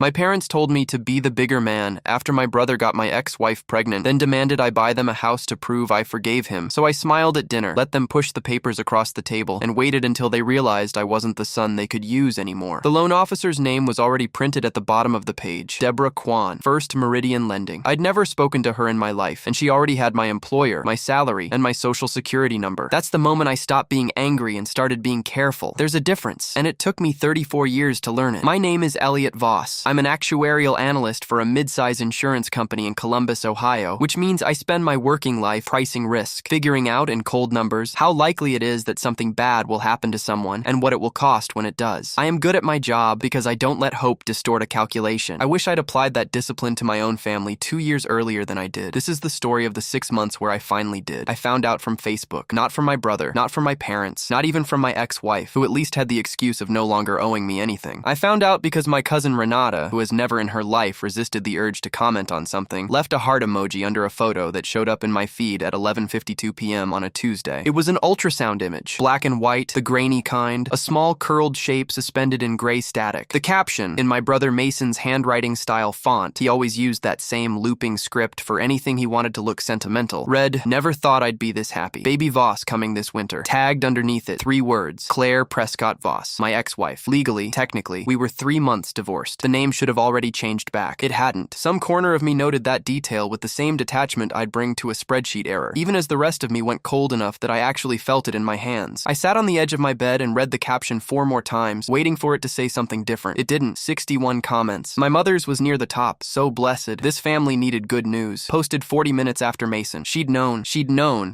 My parents told me to be the bigger man after my brother got my ex-wife pregnant, then demanded I buy them a house to prove I forgave him. So I smiled at dinner, let them push the papers across the table, and waited until they realized I wasn't the son they could use anymore. The loan officer's name was already printed at the bottom of the page. Deborah Kwan, First Meridian Lending. I'd never spoken to her in my life, and she already had my employer, my salary, and my social security number. That's the moment I stopped being angry and started being careful. There's a difference, and it took me 34 years to learn it. My name is Elliot Voss. I'm an actuarial analyst for a mid-size insurance company in Columbus, Ohio, which means I spend my working life pricing risk, figuring out in cold numbers how likely it is that something bad will happen to someone and what it will cost when it does. I am good at my job because I don't let hope distort a calculation. I wish I'd applied that discipline to my own family 2 years earlier than I did. This is the story of the 6 months where I finally did. I found out from Facebook, not from my brother, not from my parents, not even from my ex-wife, who at least had the excuse of no longer owing me anything. I found out because my cousin Renata, who has never in her life resisted the urge to comment on something, left a heart emoji under a photo that showed up in my feed at 11:52 p.m. on a Tuesday. It was an ultrasound image, black and white, the grainy kind, a small curled shape suspended in gray static. The caption, in my brother Mason's handwriting style font, he always used that same looping script for anything he wanted to look sentimental, read, "Never thought I'd be this happy. Baby Voss coming this winter." Tagged underneath it, 3 words, Claire Prescott Voss, my ex-wife. Legally, technically, we were 3 months divorced. The name should have already changed back. It hadn't. Some corner of me noted that detail with the same detachment I'd bring to a spreadsheet error, even as the rest of me went cold enough that I actually felt it in my hands. I sat on the edge of my bed and read the caption 4 more times, waiting for it to say something different. It didn't. 61 comments. My mother's was near the top. So blessed. This family needed good news. Posted 40 minutes after Mason. She'd known,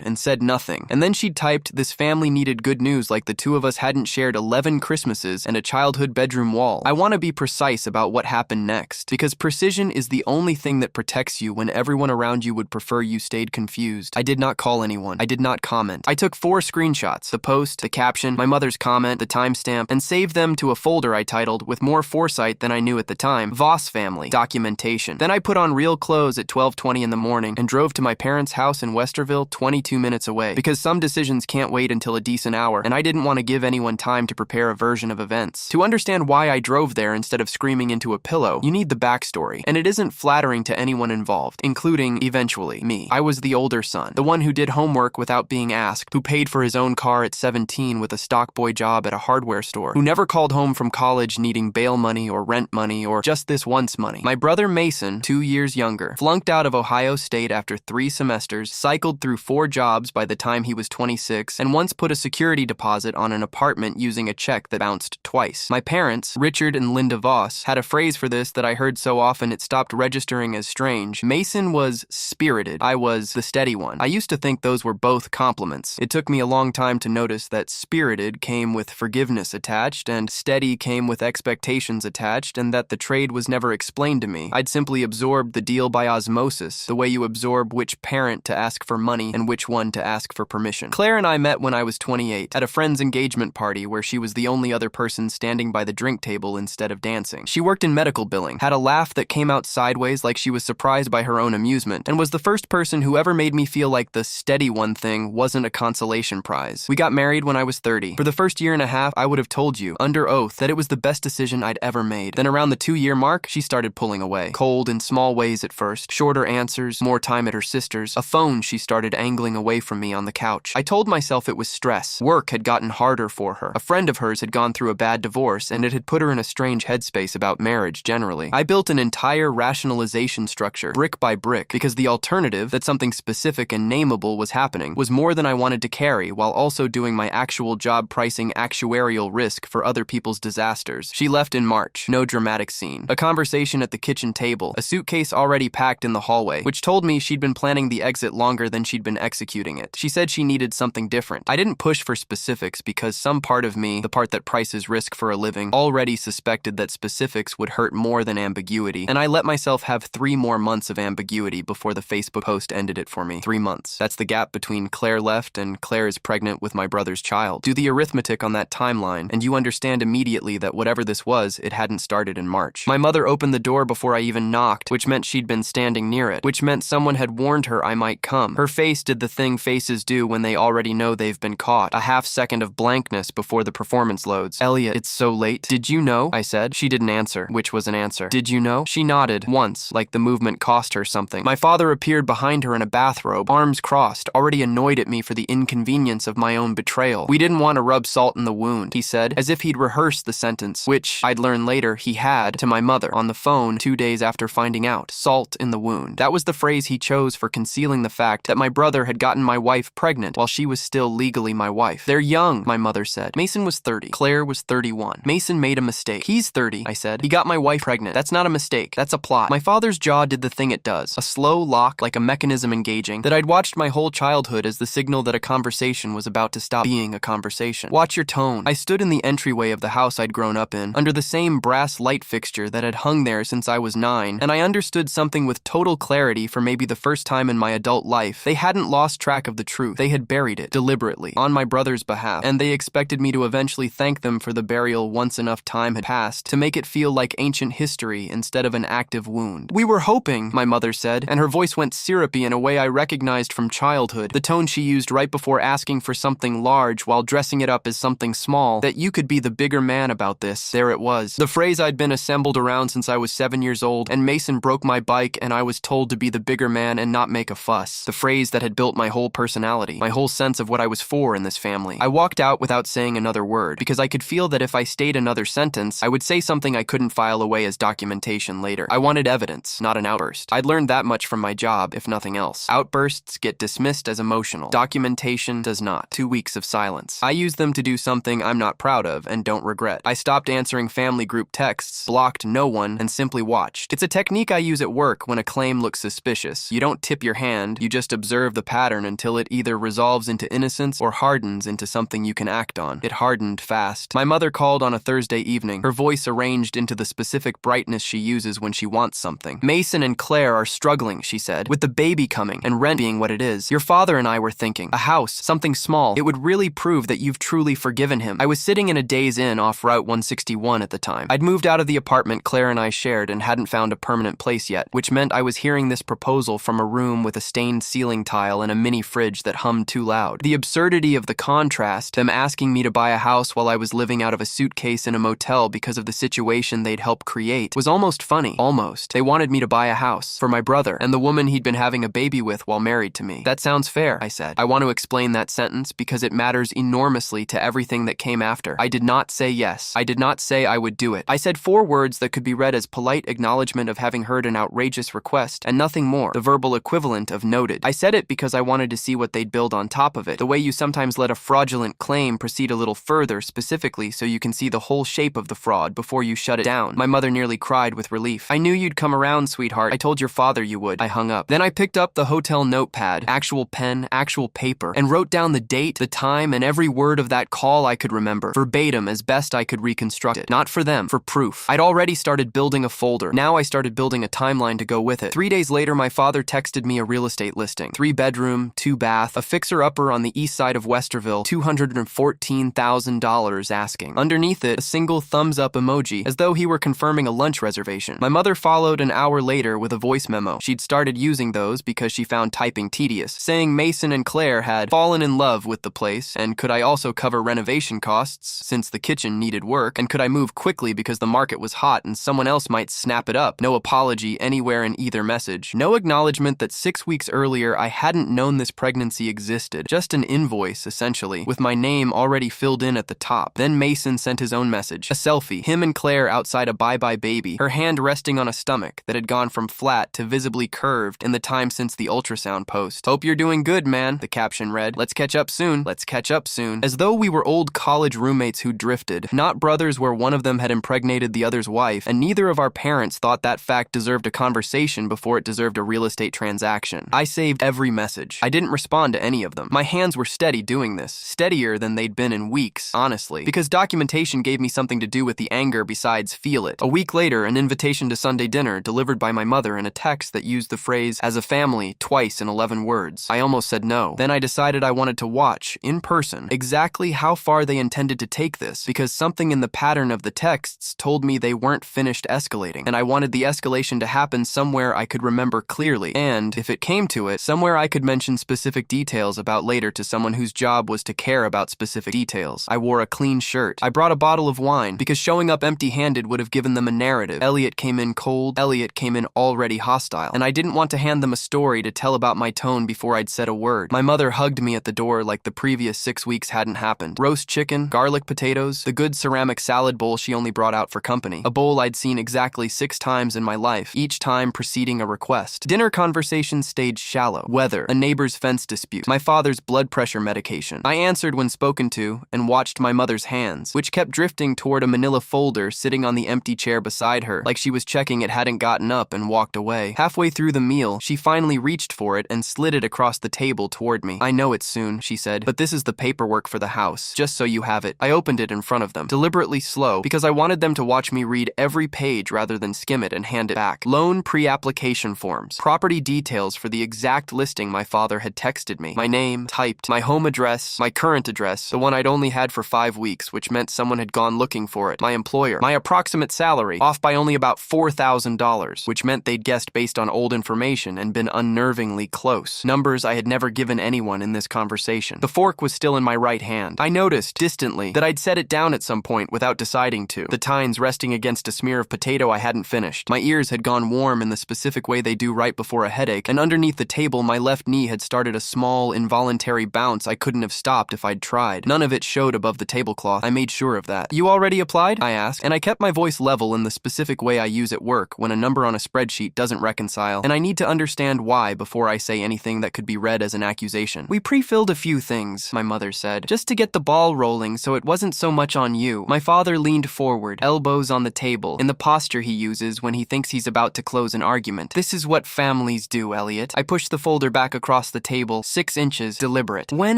and said nothing. And then she'd typed, "This family needed good news," like the two of us hadn't shared 11 Christmases and a childhood bedroom wall. I want to be precise about what happened next, because precision is the only thing that protects you when everyone around you would prefer you stayed confused. I did not call anyone. I did not comment. I took 4 screenshots, the post, the caption, my mother's comment, the timestamp, and saved them to a folder I titled, with more foresight than I knew at the time, Voss Family Documentation. Then I put on real clothes at 12:20 in the morning and drove to my parents' house in Westerville, 22 minutes away, because some decisions can't wait until a decent hour, and I didn't want to give anyone time to prepare a version of events. To understand why I drove there instead of screaming into a pillow, you need the backstory, and it isn't flattering to anyone involved, including, eventually, me. I was the older son, the one who did homework without being asked, who paid for his own car at 17 with a stock boy job at a hardware store, who never called home from college needing bail money or rent money or just this once money. My brother Mason, 2 years younger, flunked out of Ohio State after 3 semesters, cycled through 4 jobs by the time he was 26, and once put a security deposit on an apartment using a check that bounced twice. My parents, Richard and Linda Voss, had a phrase for this that I heard so often it stopped registering as strange. Mason was spirited. I was the steady one. I used to think those were both compliments. It took me a long time to notice that spirited came with forgiveness attached, and steady came with expectations attached, and that the trade was never explained to me. I'd simply absorbed the deal by osmosis, the way you absorb which parent to ask for money and which one to ask for permission. Claire and I met when I was 28, at a friend's engagement party where she was the only other person standing by the drink table instead of dancing. She worked in medical billing, had a laugh that came out sideways like she was surprised by her own amusement, and was the first person who ever made me feel like the steady one thing wasn't a consolation prize. We got married when I was 30. For the first year and a half, I would have told you, under oath, that it was the best decision I'd ever made. Then around the 2-year mark, she started pulling away. Cold in small ways at first, shorter answers, more time at her sister's, a phone she started angling away from me on the couch. I told myself it was stress. Work had gotten harder for her. A friend of hers had gone through a bad divorce, and it had put her in a strange headspace about marriage generally. I built an entire rationalization structure, brick by brick, because the alternative, that something specific and nameable was happening, was more than I wanted to carry, while also doing my actual job pricing actuarial risk for other people's disasters. She left in March. No dramatic scene. A conversation at the kitchen table, a suitcase already packed in the hallway, which told me she'd been planning the exit longer than she'd been executing it. She said she needed something different. I didn't push for specifics because some part of me, the part that prices risk for a living, already suspected that specifics would hurt more than ambiguity, and I let myself have 3 more months of ambiguity before the Facebook post ended it for me. 3 months. That's the gap between Claire left and Claire is pregnant with my brother's child. Do the arithmetic on that timeline, and you understand immediately that whatever this was, it hadn't started in March. My mother opened the door before I even knocked, which meant she'd been standing near it, which meant someone had warned her I might come. Her face did the thing faces do when they already know they've been caught. A half second of blankness before the performance loads. "Elliot, it's so late. Did you know?" I said. She didn't answer. which was an answer. Did you know? She nodded once, like the movement cost her something. My father appeared behind her in a bathrobe, arms crossed, already annoyed at me for the inconvenience of my own betrayal. We didn't want to rub salt in the wound, he said, as if he'd rehearsed the sentence, which, I'd learn later, he had, to my mother, on the phone 2 days after finding out. Salt in the wound. That was the phrase he chose for concealing the fact that my brother had gotten my wife pregnant while she was still legally my wife. They're young, my mother said. Mason was 30. Claire was 31. Mason made a mistake. He's 30, I said. He got my wife pregnant. That's not a mistake. That's a plot. My father's jaw did the thing it does. A slow lock, like a mechanism engaging, that I'd watched my whole childhood as the signal that a conversation was about to stop being a conversation. Watch your tone. I stood in the entryway of the house I'd grown up in, under the same brass light fixture that had hung there since I was 9, and I understood something with total clarity for maybe the first time in my adult life. They hadn't lost track of the truth. They had buried it, deliberately, on my brother's behalf, and they expected me to eventually thank them for the burial once enough time had passed to make it feel like ancient history instead of an active wound. We were hoping, my mother said, and her voice went syrupy in a way I recognized from childhood, the tone she used right before asking for something large while dressing it up as something small, that you could be the bigger man about this. There it was. The phrase I'd been assembled around since I was 7 years old, and Mason broke my bike and I was told to be the bigger man and not make a fuss. The phrase that had built my whole personality, my whole sense of what I was for in this family. I walked out without saying another word, because I could feel that if I stayed another sentence, I would say something I couldn't file away as documentation later. I wanted evidence, not an outburst. I'd learned that much from my job, if nothing else. Outbursts get dismissed as emotional. Documentation does not. 2 weeks of silence. I used them to do something I'm not proud of and don't regret. I stopped answering family group texts, blocked no one, and simply watched. It's a technique I use at work when a claim looks suspicious. You don't tip your hand, you just observe the pattern until it either resolves into innocence or hardens into something you can act on. It hardened fast. My mother called on a Thursday evening, her voice arranged into the specific brightness she uses when she wants something. Mason and Claire are struggling, she said, with the baby coming and rent being what it is. Your father and I were thinking, a house, something small. It would really prove that you've truly forgiven him. I was sitting in a Days Inn off Route 161 at the time. I'd moved out of the apartment Claire and I shared and hadn't found a permanent place yet, which meant I was hearing this proposal from a room with a stained ceiling tile and a mini fridge that hummed too loud. The absurdity of the contrast, them asking me to buy a house while I was living out of a suitcase in a motel because of the situation they'd helped create, was almost funny. Almost. They wanted me to buy a house for my brother and the woman he'd been having a baby with while married to me. That sounds fair, I said. I want to explain that sentence because it matters enormously to everything that came after. I did not say yes. I did not say I would do it. I said 4 words that could be read as polite acknowledgement of having heard an outrageous request and nothing more, the verbal equivalent of noted. I said it because I wanted to see what they'd build on top of it, the way you sometimes let a fraudulent claim proceed a little further specifically so you can see the whole shape of the fraud before you shut it down. My mother nearly cried with relief. I knew you'd come around, sweetheart. I told your father you would. I hung up. Then I picked up the hotel notepad, actual pen, actual paper, and wrote down the date, the time, and every word of that call I could remember, verbatim as best I could reconstruct it. Not for them, for proof. I'd already started building a folder. Now I started building a timeline to go with it. 3 days later, my father texted me a real estate listing. 3-bedroom, 2-bath, a fixer-upper on the east side of Westerville, $214,000 asking. Underneath it, a single thumbs-up emoji, as though he were confirming a lunch reservation. My mother followed an hour later with a voice memo. She'd started using those because she found typing tedious, saying Mason and Claire had fallen in love with the place, and could I also cover renovation costs since the kitchen needed work, and could I move quickly because the market was hot and someone else might snap it up. No apology anywhere in either message. No acknowledgement that 6 weeks earlier I hadn't known this pregnancy existed. Just an invoice, essentially, with my name already filled in at the top. Then Mason sent his own message. A selfie. Him and Claire outside a bye-bye baby, her hand resting on a stomach that had gone from flat to visibly curved in the time since the ultrasound post. Hope you're doing good, man, the caption read. Let's catch up soon. Let's catch up soon. As though we were old college roommates who drifted, not brothers where one of them had impregnated the other's wife, and neither of our parents thought that fact deserved a conversation before it deserved a real estate transaction. I saved every message. I didn't respond to any of them. My hands were steady doing this, steadier than they'd been in weeks, honestly, because documentation gave me something to do with the anger besides feel it. A week later, an invitation to Sunday dinner delivered by my mother in a text that used the phrase "as a family" twice in 11 words. I almost said no. Then I decided I wanted to watch, in person, exactly how far they intended to take this, because something in the pattern of the texts told me they weren't finished escalating, and I wanted the escalation to happen somewhere I could remember clearly, and, if it came to it, somewhere I could mention specific details about later to someone whose job was to care about specific details. I wore a clean shirt. I brought a bottle of wine, because showing up empty-handed would have have given them a narrative. Elliot came in cold, Elliot came in already hostile, and I didn't want to hand them a story to tell about my tone before I'd said a word. My mother hugged me at the door like the previous 6 weeks hadn't happened. Roast chicken, garlic potatoes, the good ceramic salad bowl she only brought out for company. A bowl I'd seen exactly 6 times in my life, each time preceding a request. Dinner conversations stayed shallow. Weather, a neighbor's fence dispute, my father's blood pressure medication. I answered when spoken to and watched my mother's hands, which kept drifting toward a manila folder sitting on the empty chair beside her, like she was checking it hadn't gotten up and walked away. Halfway through the meal, she finally reached for it and slid it across the table toward me. "I know it's soon," she said, "but this is the paperwork for the house, just so you have it." I opened it in front of them, deliberately slow, because I wanted them to watch me read every page rather than skim it and hand it back. Loan pre-application forms, property details for the exact listing my father had texted me, my name, typed, my home address, my current address, the one I'd only had for 5 weeks, which meant someone had gone looking for it, my employer, my approximate salary, off by only about $4,000, which meant they'd guessed based on old information and been unnervingly close. Numbers I had never given anyone in this conversation. The fork was still in my right hand. I noticed, distantly, that I'd set it down at some point without deciding to, the tines resting against a smear of potato I hadn't finished. My ears had gone warm in the specific way they do right before a headache, and underneath the table my left knee had started a small, involuntary bounce I couldn't have stopped if I'd tried. None of it showed above the tablecloth. I made sure of that. "You already applied?" I asked, and I kept my voice level in the specific way I use at work when a number on a spreadsheet doesn't reconcile, and I need to understand why before I say anything that could be read as an accusation. "We pre-filled a few things," my mother said, "just to get the ball rolling so it wasn't so much on you." My father leaned forward, elbows on the table, in the posture he uses when he thinks he's about to close an argument. "This is what families do, Elliot." I pushed the folder back across the table, 6 inches, deliberate. "When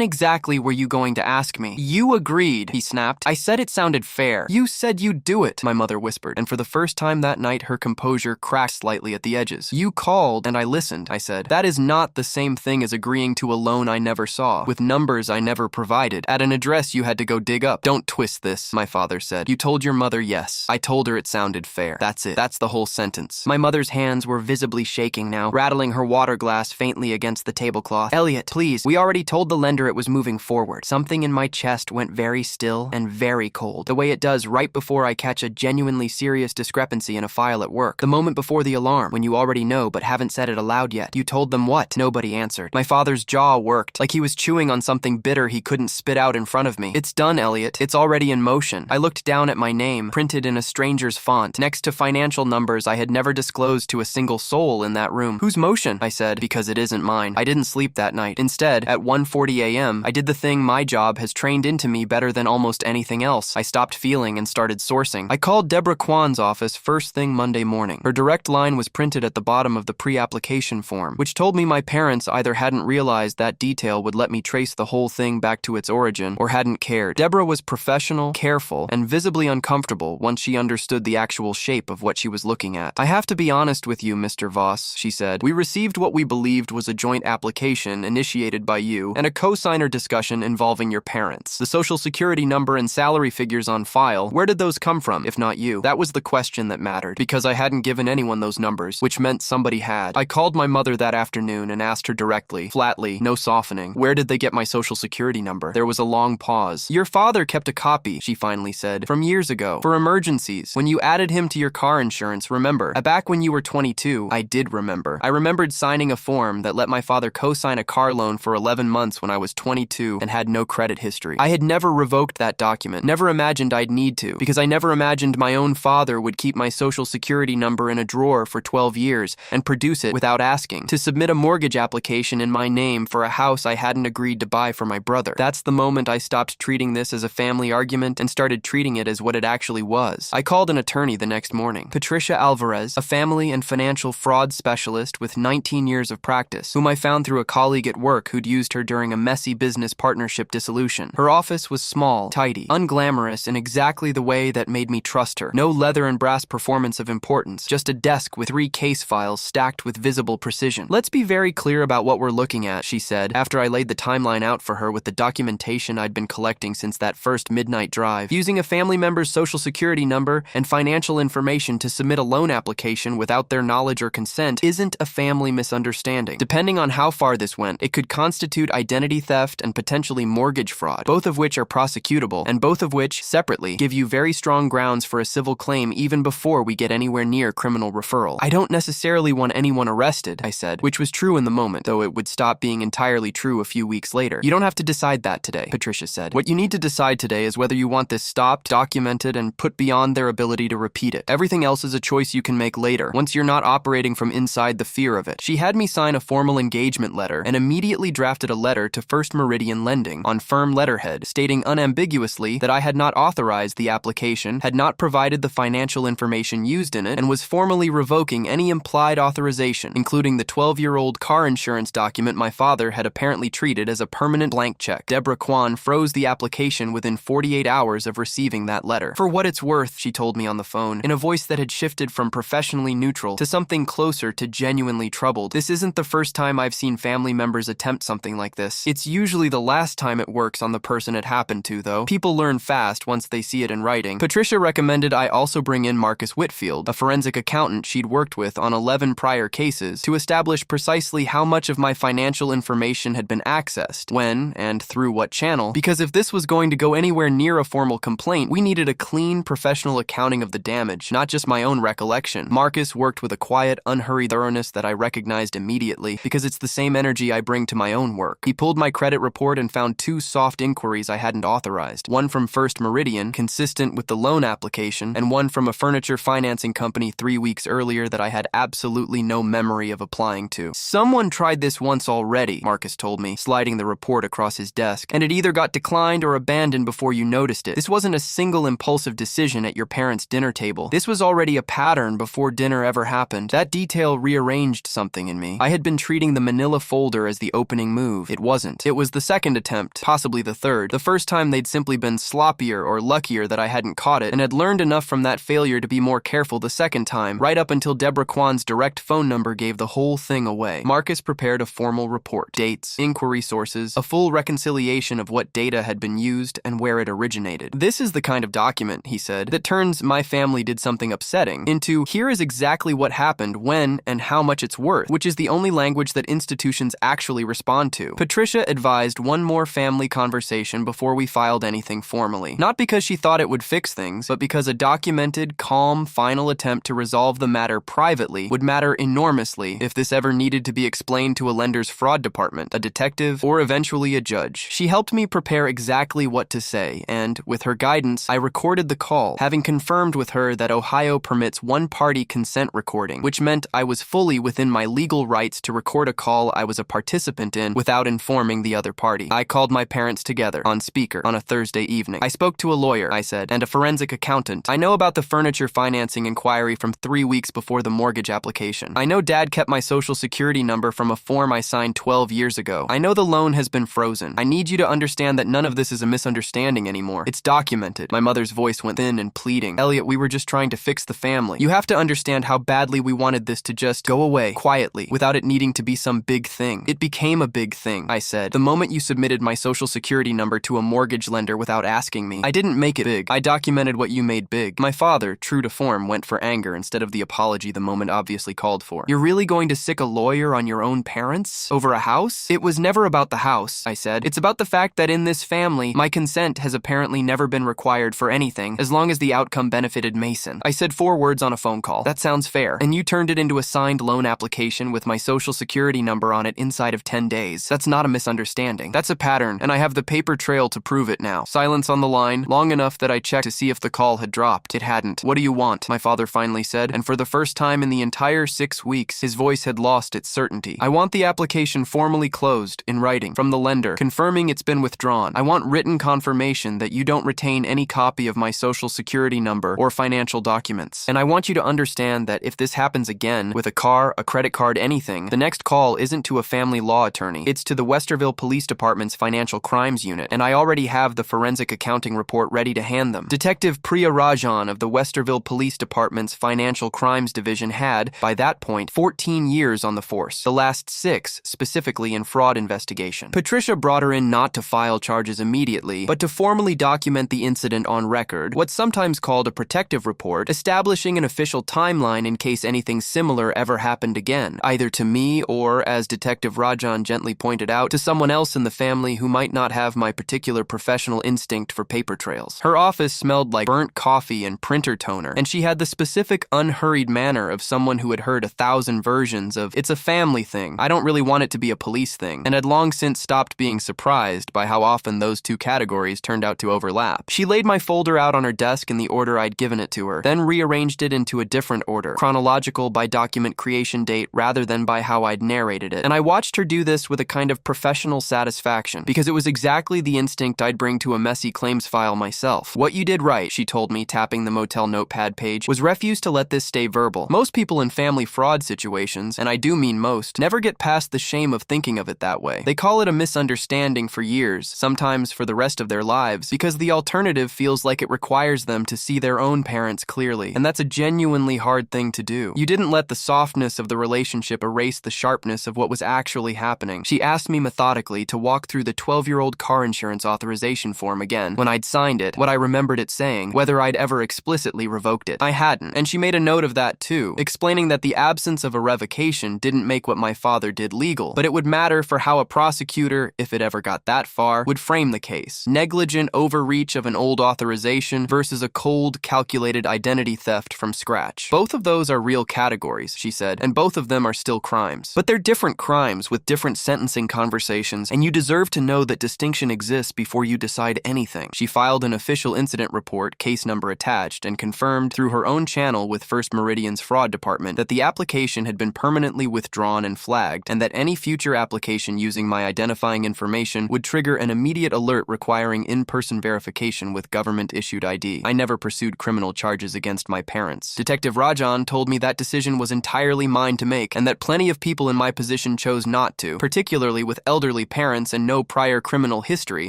exactly were you going to ask me?" "You agreed," he snapped. "I said it sounded fair." "You said you'd do it," my mother whispered, and for the first time that night her composure cracked slightly at the edges. "You called, and I listened," I said. "That is not the same thing as agreeing to a loan I never saw, with numbers I never provided, at an address you had to go dig up." "Don't twist this," my father said. "You told your mother yes. I told her it sounded fair. That's it. That's the whole sentence." My mother's hands were visibly shaking now, rattling her water glass faintly against the tablecloth. "Elliot, please, we already told the lender it was moving forward." Something in my chest went very still and very cold, the way it does right before I catch a genuinely serious discrepancy in a file at work. The moment before the alarm, when you already know but haven't said it aloud yet. "You told them what?" Nobody answered. My father's jaw worked, like he was chewing on something bitter he couldn't spit out in front of me. "It's done, Elliot. It's already in motion." I looked down at my name, printed in a stranger's font, next to financial numbers I had never disclosed to a single soul in that room. "Whose motion?" I said, "because it isn't mine." I didn't sleep that night. Instead, at 1:40 a.m., I did the thing my job has trained into me better than almost anything else. I stopped feeling and started sourcing. I called Deborah Kwan's office first thing Monday morning. Her direct line was printed at the bottom of the pre-application form, which told me my parents either hadn't realized that detail would let me trace the whole thing back to its origin or hadn't cared. Deborah was professional, careful, and visibly uncomfortable once she understood the actual shape of what she was looking at. "I have to be honest with you, Mr. Voss," she said. "We received what we believed was a joint application initiated by you and a co-signer discussion involving your parents. The social security number and salary figures on file, where did those come from, if not you?" That was the question that mattered, because I hadn't given anyone those numbers, which meant somebody had. I called my mother that afternoon and asked her directly, flatly, no softening, "Where did they get my social security number?" There was a long pause. "Your father kept a copy," she finally said, "from years ago, for emergencies. When you added him to your car insurance, remember? Back when you were 22, I did remember. I remembered signing a form that let my father co-sign a car loan for 11 months when I was 22 and had no credit history. I had never revoked that document, never imagined I'd need to, because I never imagined my own father would keep my social security number in a drawer for 12 years and produce it without asking, to submit a mortgage application in my name for a house I hadn't agreed to buy for my brother. That's the moment I stopped treating this as a family argument and started treating it as what it actually was. I called an attorney the next morning, Patricia Alvarez, a family and financial fraud specialist with 19 years of practice, whom I found through a colleague at work who'd used her during a messy business partnership dissolution. Her office was small, tidy, unglamorous in exactly the way that made me trust her. No leather and brass performance of importance, just a desk with 3 case files stacked with visible precision. "Let's be very clear about what we're looking at," she said, after I laid the timeline out for her with the documentation I'd been collecting since that first midnight drive. "Using a family member's social security number and financial information to submit a loan application without their knowledge or consent isn't a family misunderstanding. Depending on how far this went, it could constitute identity theft and potentially mortgage fraud, both of which are prosecutable, and both of which, separately, give you very strong grounds for a civil claim even before we get anywhere near criminal referral. I don't necessarily want anyone arrested, I said, which was true in the moment, though it would stop being entirely true a few weeks later. You don't have to decide that today, Patricia said. What you need to decide today is whether you want this stopped, documented, and put beyond their ability to repeat it. Everything else is a choice you can make later, once you're not operating from inside the fear of it. She had me sign a formal engagement letter and immediately drafted a letter to First Meridian Lending on firm letterhead, stating unambiguously that I had not authorized the application, had not provided the financial information used in it, and was formally revoking any implied authorization, including the 12-year-old car insurance document my father had apparently treated as a permanent blank check. Deborah Kwan froze the application within 48 hours of receiving that letter. For what it's worth, she told me on the phone, in a voice that had shifted from professionally neutral to something closer to genuinely troubled, this isn't the first time I've seen family members attempt something like this. It's usually the last time it works on the person it happened to, though. People learn fast once they see it in writing. Patricia recommended I also bring in Marcus Whitfield, a forensic accountant she'd worked with on 11 prior cases, to establish precisely how much of my financial information had been accessed, when, and through what channel, because if this was going to go anywhere near a formal complaint, we needed a clean, professional accounting of the damage, not just my own recollection. Marcus worked with a quiet, unhurried thoroughness that I recognized immediately, because it's the same energy I bring to my own work. He pulled my credit report and found 2 soft inquiries I hadn't authorized, one from First Meridian, consistent with the loan application, and one from a furniture financing company 3 weeks earlier that I had absolutely no memory of applying to. Someone tried this once already, Marcus told me, sliding the report across his desk, and it either got declined or abandoned before you noticed it. This wasn't a single impulsive decision at your parents' dinner table. This was already a pattern before dinner ever happened. That detail rearranged something in me. I had been treating the manila folder as the opening move. It wasn't. It was the second attempt, possibly the third. The first time they'd simply been sloppier or luckier that I hadn't caught it, and had learned enough from that failure to be more careful the second time, right up until Deborah Kwan's direct phone number gave the whole thing away. Marcus prepared a formal report, dates, inquiry sources, a full reconciliation of what data had been used and where it originated. This is the kind of document, he said, that turns "my family did something upsetting" into "here is exactly what happened, when, and how much it's worth," which is the only language that institutions actually respond to. Patricia advised one more family conversation before we filed anything formally. Not because she thought it would fix things, but because a documented, calm, final attempt to resolve the matter privately would matter enormously if this ever needed to be explained to a lender's fraud department, a detective, or eventually a judge. She helped me prepare exactly what to say, and, with her guidance, I recorded the call, having confirmed with her that Ohio permits one-party consent recording, which meant I was fully within my legal rights to record a call I was a participant in without informing the other party. I called my parents together, on speaker, on a Thursday evening. I spoke to a lawyer, I said, and a forensic accountant. I know about the furniture financing inquiry from 3 weeks before the mortgage application. I know Dad kept my social security number from a form I signed 12 years ago. I know the loan has been frozen. I need you to understand that none of this is a misunderstanding anymore. It's documented. My mother's voice went thin and pleading. Elliot, we were just trying to fix the family. You have to understand how badly we wanted this to just go away, quietly, without it needing to be some big thing. It became a big thing, I said, the moment you submitted my social security number to a mortgage lender without asking me. I didn't make it big. I documented what you made big. My father, true to form, went for anger instead of the apology the moment obviously called for. You're really going to sick a lawyer on your own parents? Over a house? It was never about the house, I said. It's about the fact that in this family, my consent has apparently never been required for anything, as long as the outcome benefited Mason. I said 4 words on a phone call. That sounds fair. And you turned it into a signed loan application with my social security number on it inside of 10 days. That's not a misunderstanding. That's a pattern, and I have the paper trail to prove it now. Silence on the line, long enough that I checked to see if the call had dropped. It hadn't. What do you want? My father finally said, and for the first time in the entire 6 weeks, his voice had lost its certainty. I want the application formally closed, in writing, from the lender, confirming it's been withdrawn. I want written confirmation that you don't retain any copy of my social security number or financial documents. And I want you to understand that if this happens again, with a car, a credit card, anything, the next call isn't to a family law attorney. It's to the Westerville Police Department's Financial Crimes Unit, and I already have the forensic accounting report ready to hand them. Detective Priya Rajan of the Westerville Police Department's Financial Crimes Division had, by that point, 14 years on the force, the last 6 specifically in fraud investigation. Patricia brought her in not to file charges immediately, but to formally document the incident on record, what's sometimes called a protective report, establishing an official timeline in case anything similar ever happened again, either to me or, as Detective Rajan gently pointed out, to someone else in the family who might not have my particular professional instinct for paper trails. Her office smelled like burnt coffee coffee and printer toner, and she had the specific unhurried manner of someone who had heard 1,000 versions of "it's a family thing, I don't really want it to be a police thing," and had long since stopped being surprised by how often those two categories turned out to overlap. She laid my folder out on her desk in the order I'd given it to her, then rearranged it into a different order, chronological by document creation date rather than by how I'd narrated it, and I watched her do this with a kind of professional satisfaction, because it was exactly the instinct I'd bring to a messy claims file myself. "What you did right," she told me, tapping the motel notepad page, "was refuse to let this stay verbal. Most people in family fraud situations, and I do mean most, never get past the shame of thinking of it that way. They call it a misunderstanding for years, sometimes for the rest of their lives, because the alternative feels like it requires them to see their own parents clearly, and that's a genuinely hard thing to do. You didn't let the softness of the relationship erase the sharpness of what was actually happening." She asked me methodically to walk through the 12-year-old car insurance authorization form again. When I'd signed it, what I remembered it saying, whether I'd ever explicitly revoked it. I hadn't, and she made a note of that too, explaining that the absence of a revocation didn't make what my father did legal, but it would matter for how a prosecutor, if it ever got that far, would frame the case. Negligent overreach of an old authorization versus a cold, calculated identity theft from scratch. Both of those are real categories, she said, and both of them are still crimes. But they're different crimes with different sentencing conversations, and you deserve to know that distinction exists before you decide anything. She filed an official incident report, case number attached, and confirmed through her own channel with First Meridian's fraud department that the application had been permanently withdrawn and flagged, and that any future application using my identifying information would trigger an immediate alert requiring in-person verification with government-issued ID. I never pursued criminal charges against my parents. Detective Rajan told me that decision was entirely mine to make, and that plenty of people in my position chose not to, particularly with elderly parents and no prior criminal history,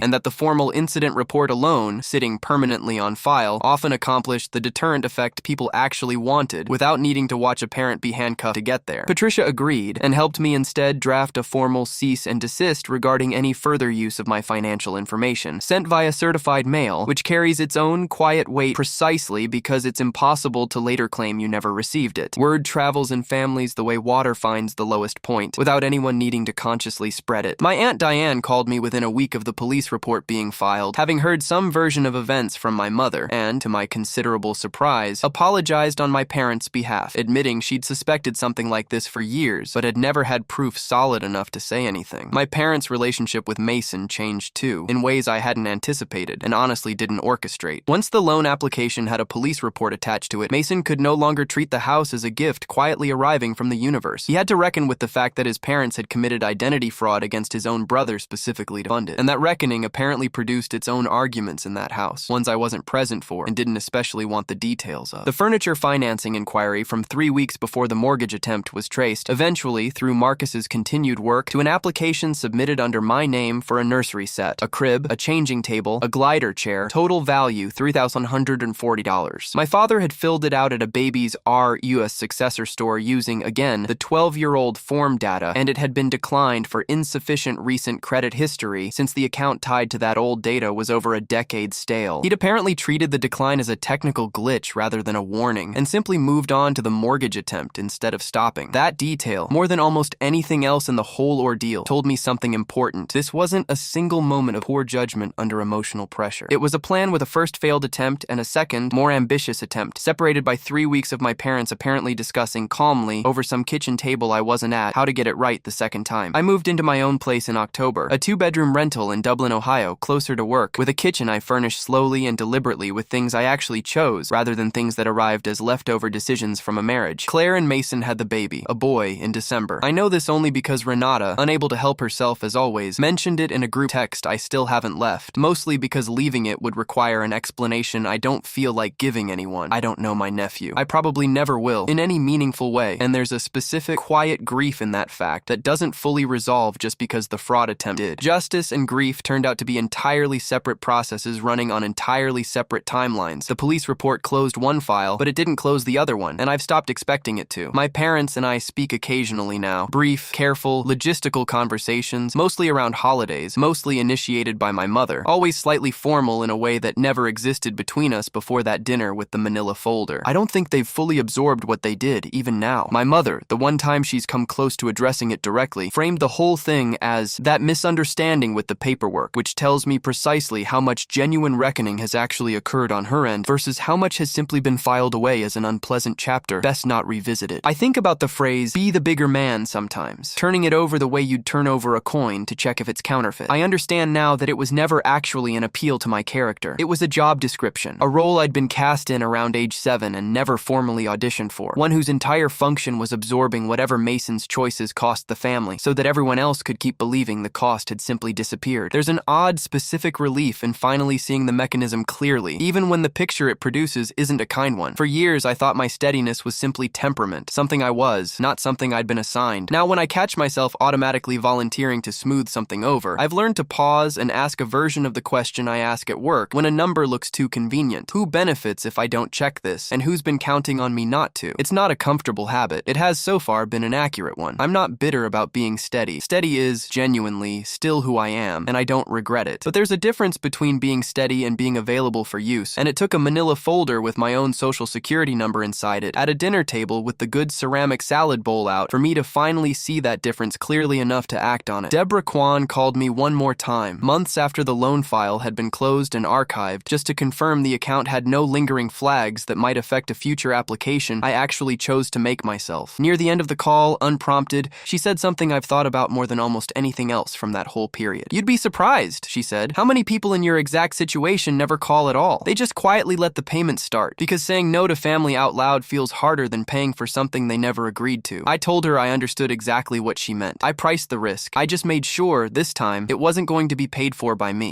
and that the formal incident report alone, sitting permanently on file, often accomplished the deterrent effect people actually wanted without needing to watch a parent be handcuffed to get there. Patricia agreed and helped me instead draft a formal cease and desist regarding any further use of my financial information, sent via certified mail, which carries its own quiet weight precisely because it's impossible to later claim you never received it. Word travels in families the way water finds the lowest point, without anyone needing to consciously spread it. My Aunt Diane called me within a week of the police report being filed, having heard some version of events from my mother, and, to my considerable surprise, apologized on my parents' behalf, admitting she'd suspected something like this for years, but had never had proof solid enough to say anything. My parents' relationship with Mason changed too, in ways I hadn't anticipated, and honestly didn't orchestrate. Once the loan application had a police report attached to it, Mason could no longer treat the house as a gift quietly arriving from the universe. He had to reckon with the fact that his parents had committed identity fraud against his own brother specifically to fund it, and that reckoning apparently produced its own arguments in that house, ones I wasn't present for and didn't especially want the details of. The furniture financing inquiry from 3 weeks before the mortgage attempt was traced, eventually, through Marcus's continued work, to an application submitted under my name for a nursery set, a crib, a changing table, a glider chair, total value $3,140. My father had filled it out at a Babies R Us successor store using, again, the 12-year-old form data, and it had been declined for insufficient recent credit history since the account tied to that old data was over a decade stale. He'd apparently treated the decline as a technical glitch rather than a warning, and simply moved on to the mortgage attempt instead of stopping. That detail, more than almost anything else in the whole ordeal, told me something important. This wasn't a single moment of poor judgment under emotional pressure. It was a plan with a first failed attempt and a second, more ambitious attempt, separated by 3 weeks of my parents apparently discussing calmly over some kitchen table I wasn't at how to get it right the second time. I moved into my own place in October, a 2-bedroom rental in Dublin, Ohio, closer to work, with a kitchen I furnished slowly and deliberately with things I actually chose, rather than things that arrived as leftover decisions from a marriage. Claire and Mason had the baby, a boy, in December. I know this only because Renata, unable to help herself as always, mentioned it in a group text I still haven't left, mostly because leaving it would require an explanation I don't feel like giving anyone. I don't know my nephew. I probably never will, in any meaningful way, and there's a specific, quiet grief in that fact that doesn't fully resolve just because the fraud attempt did. Justice and grief turned out to be entirely separate processes running on entirely separate timelines. The police report closed one file, but it didn't close the other one, and I've stopped expecting it to. My parents and I speak occasionally now. Brief, careful, logistical conversations, mostly around holidays, mostly initiated by my mother, always slightly formal in a way that never existed between us before that dinner with the manila folder. I don't think they've fully absorbed what they did, even now. My mother, the one time she's come close to addressing it directly, framed the whole thing as that misunderstanding with the paperwork, which tells me precisely how much genuine reckoning has actually occurred on her her end versus how much has simply been filed away as an unpleasant chapter, best not revisit it. I think about the phrase, be the bigger man sometimes, turning it over the way you'd turn over a coin to check if it's counterfeit. I understand now that it was never actually an appeal to my character. It was a job description, a role I'd been cast in around age 7 and never formally auditioned for, one whose entire function was absorbing whatever Mason's choices cost the family, so that everyone else could keep believing the cost had simply disappeared. There's an odd, specific relief in finally seeing the mechanism clearly, even when the picture it produces isn't a kind one. For years, I thought my steadiness was simply temperament, something I was, not something I'd been assigned. Now, when I catch myself automatically volunteering to smooth something over, I've learned to pause and ask a version of the question I ask at work when a number looks too convenient. Who benefits if I don't check this, and who's been counting on me not to? It's not a comfortable habit. It has so far been an accurate one. I'm not bitter about being steady. Steady is, genuinely, still who I am, and I don't regret it. But there's a difference between being steady and being available for use, and it took a manila folder with my own social security number inside it, at a dinner table with the good ceramic salad bowl out, for me to finally see that difference clearly enough to act on it. Deborah Kwan called me one more time, months after the loan file had been closed and archived, just to confirm the account had no lingering flags that might affect a future application I actually chose to make myself. Near the end of the call, unprompted, she said something I've thought about more than almost anything else from that whole period. You'd be surprised, she said, how many people in your exact situation never call at all. They just quietly let the payment start, because saying no to family out loud feels harder than paying for something they never agreed to. I told her I understood exactly what she meant. I priced the risk. I just made sure, this time, it wasn't going to be paid for by me.